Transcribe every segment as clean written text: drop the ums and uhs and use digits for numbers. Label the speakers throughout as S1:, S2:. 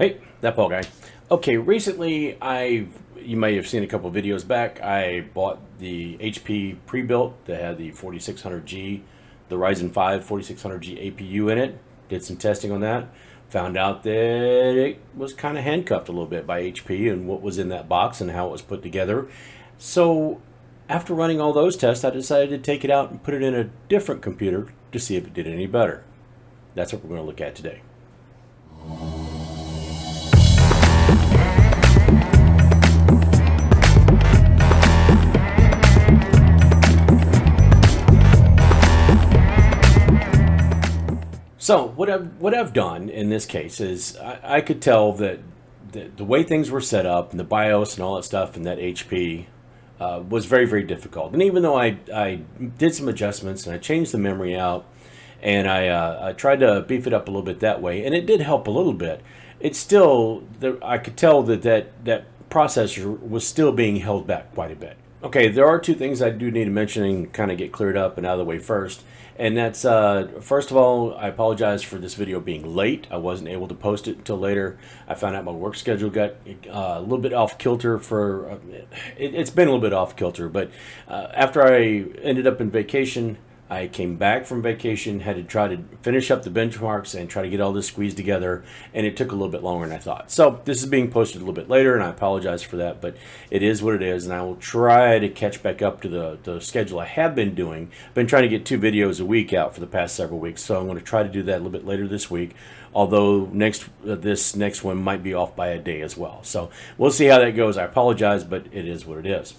S1: Hey, ThatPaulGuy. Okay, recently you may have seen a couple videos back, I bought the HP Prebuilt that had the 4600G, the Ryzen 5 4600G APU in it. Did some testing on that. Found out that it was kind of handcuffed a little bit by HP and what was in that box and how it was put together. So after running all those tests, I decided to take it out and put it in a different computer to see if it did any better. That's what we're going to look at today. So what I've done in this case is I could tell that the way things were set up and the BIOS and all that stuff in that HP was very, very difficult. And even though I did some adjustments and I changed the memory out and I tried to beef it up a little bit that way, and it did help a little bit, it's still, I could tell that processor was still being held back quite a bit. Okay, there are two things I do need to mention and kind of get cleared up and out of the way first. And that's, first of all, I apologize for this video being late. I wasn't able to post it until later. I found out my work schedule got a little bit off kilter for, it's been a little bit off kilter, but after I ended up in vacation, I came back from vacation, had to try to finish up the benchmarks and try to get all this squeezed together, and it took a little bit longer than I thought. So this is being posted a little bit later, and I apologize for that, but it is what it is, and I will try to catch back up to the schedule I have been doing. I've been trying to get 2 videos a week out for the past several weeks, so I'm going to try to do that a little bit later this week, although this next one might be off by a day as well. So we'll see how that goes. I apologize, but it is what it is.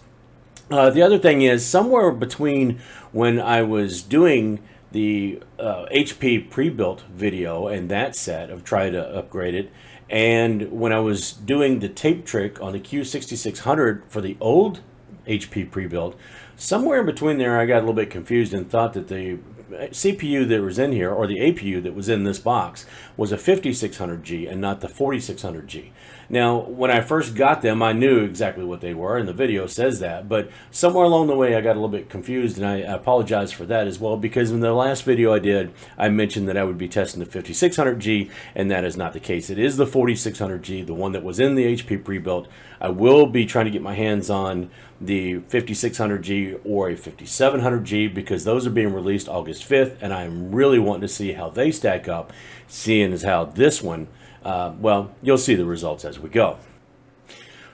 S1: The other thing is, somewhere between when I was doing the HP Prebuilt video and that set of trying to upgrade it, and when I was doing the tape trick on the Q6600 for the old HP Prebuilt, somewhere in between there I got a little bit confused and thought that the CPU that was in here, or the APU that was in this box, was a 5600G and not the 4600G. Now, when I first got them, I knew exactly what they were, and the video says that, but somewhere along the way I got a little bit confused, and I apologize for that as well, because in the last video I did, I mentioned that I would be testing the 5600G, and that is not the case. It is the 4600G, the one that was in the HP Prebuilt. I will be trying to get my hands on the 5600G or a 5700G because those are being released August 5th, and I'm really wanting to see how they stack up, seeing as how this one, well, you'll see the results as we go.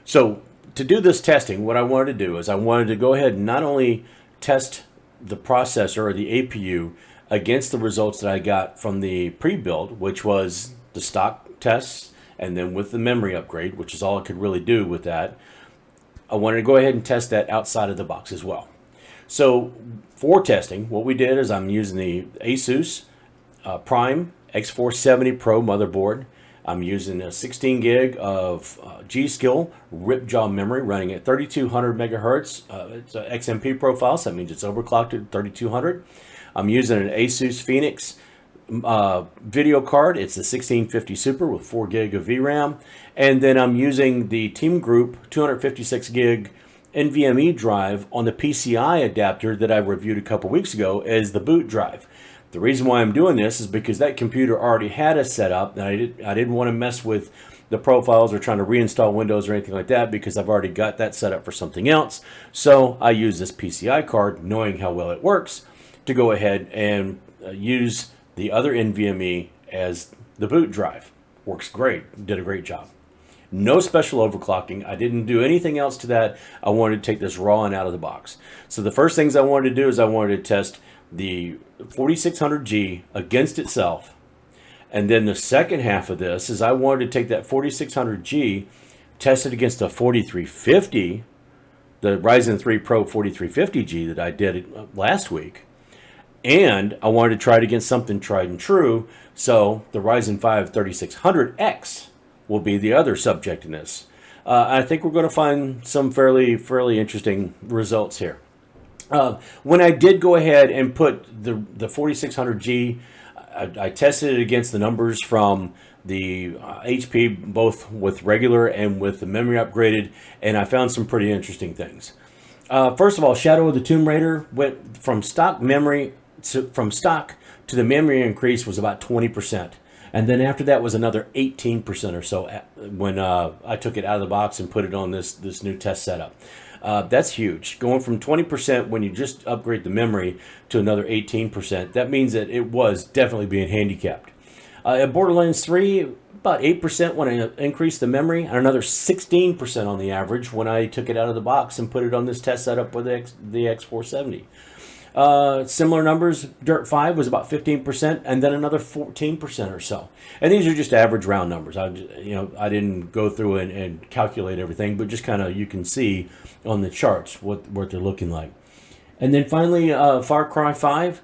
S1: So to do this testing, what I wanted to do is I wanted to go ahead and not only test the processor or the APU against the results that I got from the pre-built, which was the stock tests, and then with the memory upgrade, which is all I could really do with that, I wanted to go ahead and test that outside of the box as well. So for testing, what we did is I'm using the Asus Prime X470 Pro motherboard. I'm using a 16 gig of GSkill Ripjaw memory running at 3200 megahertz. It's an XMP profile, so that means it's overclocked at 3200. I'm using an Asus Phoenix video card. It's the 1650 Super with 4 gig of VRAM. And then I'm using the TeamGroup 256 gig NVMe drive on the PCI adapter that I reviewed a couple weeks ago as the boot drive. The reason why I'm doing this is because that computer already had a setup, and I didn't want to mess with the profiles or trying to reinstall Windows or anything like that because I've already got that set up for something else. So I use this PCI card, knowing how well it works, to go ahead and use the other NVMe as the boot drive. Works great, did a great job. No special overclocking. I didn't do anything else to that. I wanted to take this raw and out of the box. So the first things I wanted to do is I wanted to test the 4600G against itself. And then the second half of this is I wanted to take that 4600G, test it against the 4350, the Ryzen 3 Pro 4350G that I did last week. And I wanted to try it against something tried and true. So the Ryzen 5 3600X will be the other subject in this. I think we're going to find some fairly interesting results here. When I did go ahead and put the 4600G, I tested it against the numbers from the HP, both with regular and with the memory upgraded, and I found some pretty interesting things. First of all, Shadow of the Tomb Raider went from stock memory from stock to the memory increase was about 20%. And then after that was another 18% or so when I took it out of the box and put it on this new test setup. That's huge. Going from 20% when you just upgrade the memory to another 18%, that means that it was definitely being handicapped. At Borderlands 3, about 8% when I increased the memory, and another 16% on the average when I took it out of the box and put it on this test setup with the X470. Similar numbers, Dirt 5 was about 15%, and then another 14% or so. And these are just average round numbers. I didn't go through and calculate everything, but just kind of you can see on the charts what they're looking like. And then finally, Far Cry 5,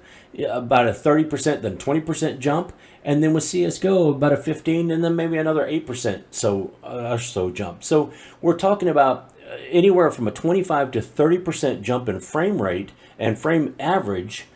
S1: about a 30%, then 20% jump. And then with CSGO, about a 15, and then maybe another 8% so jump. So we're talking about anywhere from a 25 to 30% jump in frame rate and frame average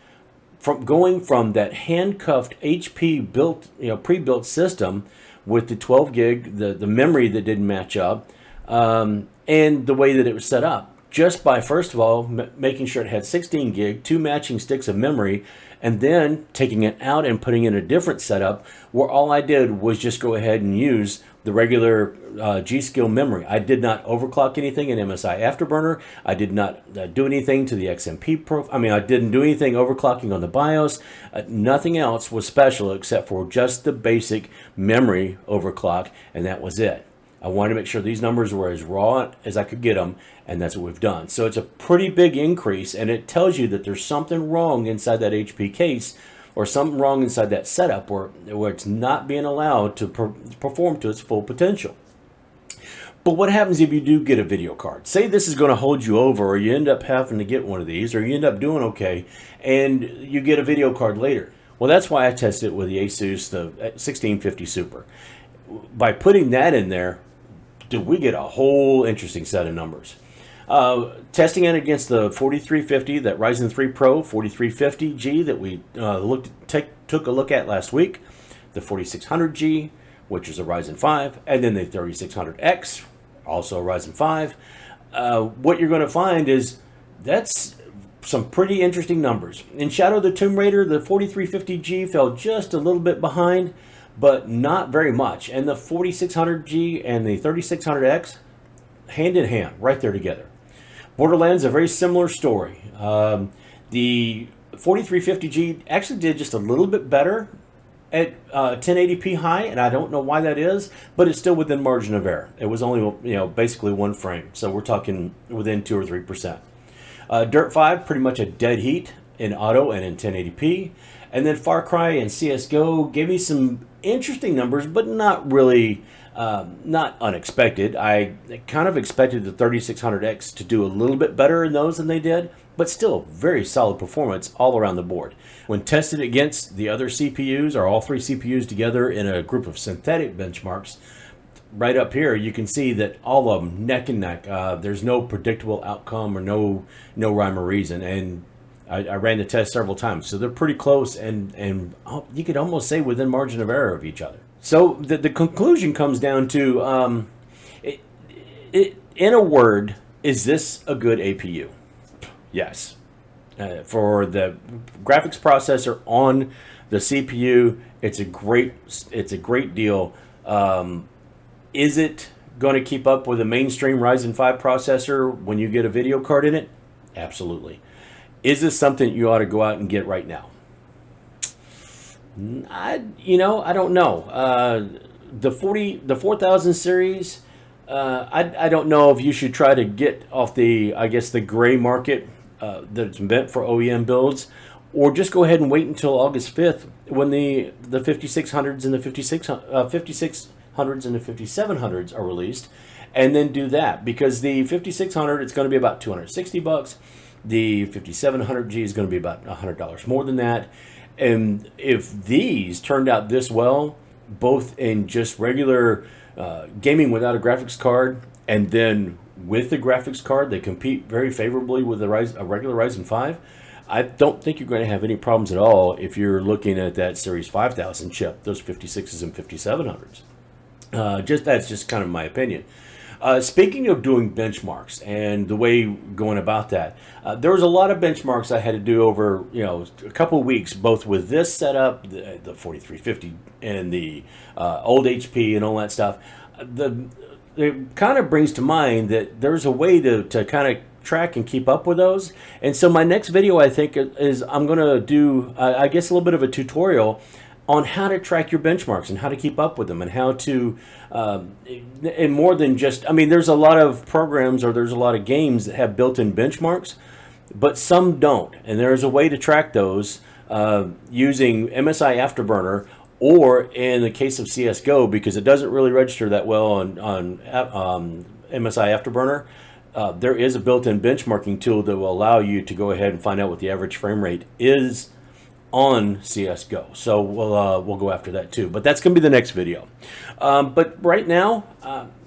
S1: from going from that handcuffed HP built, pre-built system with the 12 gig, the memory that didn't match up, and the way that it was set up. Just by, first of all, making sure it had 16 gig, 2 matching sticks of memory, and then taking it out and putting in a different setup where all I did was just go ahead and use the regular GSkill memory. I did not overclock anything in MSI Afterburner. I did not do anything to the XMP Pro. I didn't do anything overclocking on the BIOS. Nothing else was special except for just the basic memory overclock, and that was it. I wanted to make sure these numbers were as raw as I could get them, and that's what we've done. So it's a pretty big increase, and it tells you that there's something wrong inside that HP case or something wrong inside that setup where it's not being allowed to perform to its full potential. But what happens if you do get a video card? Say this is going to hold you over, or you end up having to get one of these, or you end up doing okay, and you get a video card later. Well, that's why I tested it with the Asus, the 1650 Super. By putting that in there, we get a whole interesting set of numbers. Testing it against the 4350, that Ryzen 3 Pro 4350G that we took a look at last week, the 4600G, which is a Ryzen 5, and then the 3600X, also a Ryzen 5. What you're going to find is that's some pretty interesting numbers. In Shadow of the Tomb Raider, the 4350G fell just a little bit behind, but not very much. And the 4600G and the 3600X, hand in hand, right there together. Borderlands, a very similar story. The 4350G actually did just a little bit better at 1080p high, and I don't know why that is, but it's still within margin of error. It was only, basically one frame, so we're talking within 2 or 3%. Dirt 5, pretty much a dead heat in auto and in 1080p. And then Far Cry and CSGO gave me some interesting numbers, but not really, not unexpected. I kind of expected the 3600X to do a little bit better in those than they did, but still very solid performance all around the board. When tested against the other CPUs, or all 3 CPUs together in a group of synthetic benchmarks, right up here you can see that all of them neck and neck. There's no predictable outcome or no rhyme or reason, and I ran the test several times, so they're pretty close, and you could almost say within margin of error of each other. So the conclusion comes down to, in a word, is this a good APU? Yes. For the graphics processor on the CPU, it's a great deal. Is it going to keep up with a mainstream Ryzen 5 processor when you get a video card in it? Absolutely. Is this something you ought to go out and get right now? I don't know. The 4000 series, I don't know if you should try to get off the gray market that's meant for OEM builds, or just go ahead and wait until August 5th when the 5600s and the 5600s and the 5700s are released, and then do that, because the 5600, it's going to be about $260. The 5700G is going to be about $100 more than that. And if these turned out this well, both in just regular gaming without a graphics card, and then with the graphics card, they compete very favorably with a regular Ryzen 5. I don't think you're going to have any problems at all if you're looking at that Series 5000 chip, those 56s and 5700s. That's just kind of my opinion. Speaking of doing benchmarks and the way going about that, there was a lot of benchmarks I had to do over a couple of weeks, both with this setup, the 4350 and the old HP and all that stuff. It kind of brings to mind that there's a way to kind of track and keep up with those. And so my next video, I think, is I'm going to do, I guess, a little bit of a tutorial on how to track your benchmarks and how to keep up with them, and how to, and more than just, I mean, there's a lot of programs or there's a lot of games that have built-in benchmarks, but some don't. And there's a way to track those using MSI Afterburner, or in the case of CSGO, because it doesn't really register that well on MSI Afterburner, there is a built-in benchmarking tool that will allow you to go ahead and find out what the average frame rate is on CSGO. So we'll go after that too, but that's gonna be the next video. But right now,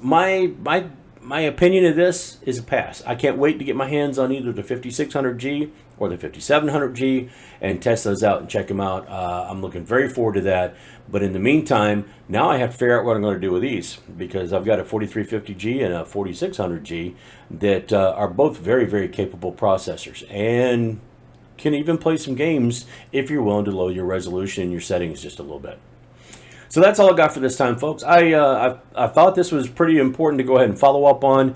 S1: my opinion of this is a pass. I can't wait to get my hands on either the 5600G or the 5700G and test those out and check them out. I'm looking very forward to that. But in the meantime, now I have to figure out what I'm going to do with these, because I've got a 4350G and a 4600G that are both very, very capable processors and can even play some games if you're willing to lower your resolution and your settings just a little bit. So that's all I got for this time, folks. I thought this was pretty important to go ahead and follow up on.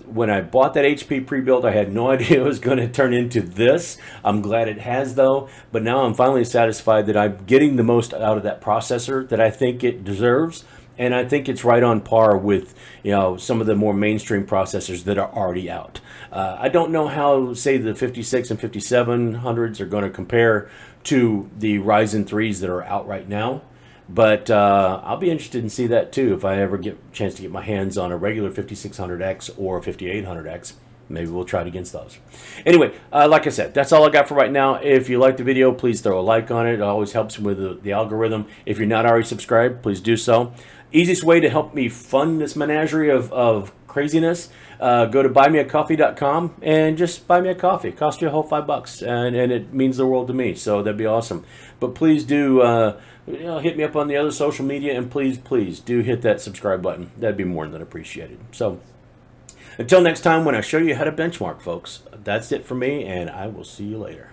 S1: When I bought that HP Prebuilt, I had no idea it was going to turn into this. I'm glad it has, though. But now I'm finally satisfied that I'm getting the most out of that processor that I think it deserves. And I think it's right on par with, some of the more mainstream processors that are already out. I don't know how, say, the 56 and 5700s are going to compare to the Ryzen 3s that are out right now. But I'll be interested in see that too if I ever get a chance to get my hands on a regular 5600X or a 5800X. Maybe we'll try it against those. Anyway, like I said, that's all I got for right now. If you like the video, please throw a like on it. It always helps with the algorithm. If you're not already subscribed, please do so. Easiest way to help me fund this menagerie of craziness, go to buymeacoffee.com and just buy me a coffee. It costs you a whole $5, and it means the world to me, so that'd be awesome. But please do hit me up on the other social media, and please do hit that subscribe button. That'd be more than appreciated. So until next time, when I show you how to benchmark, folks, that's it for me, and I will see you later.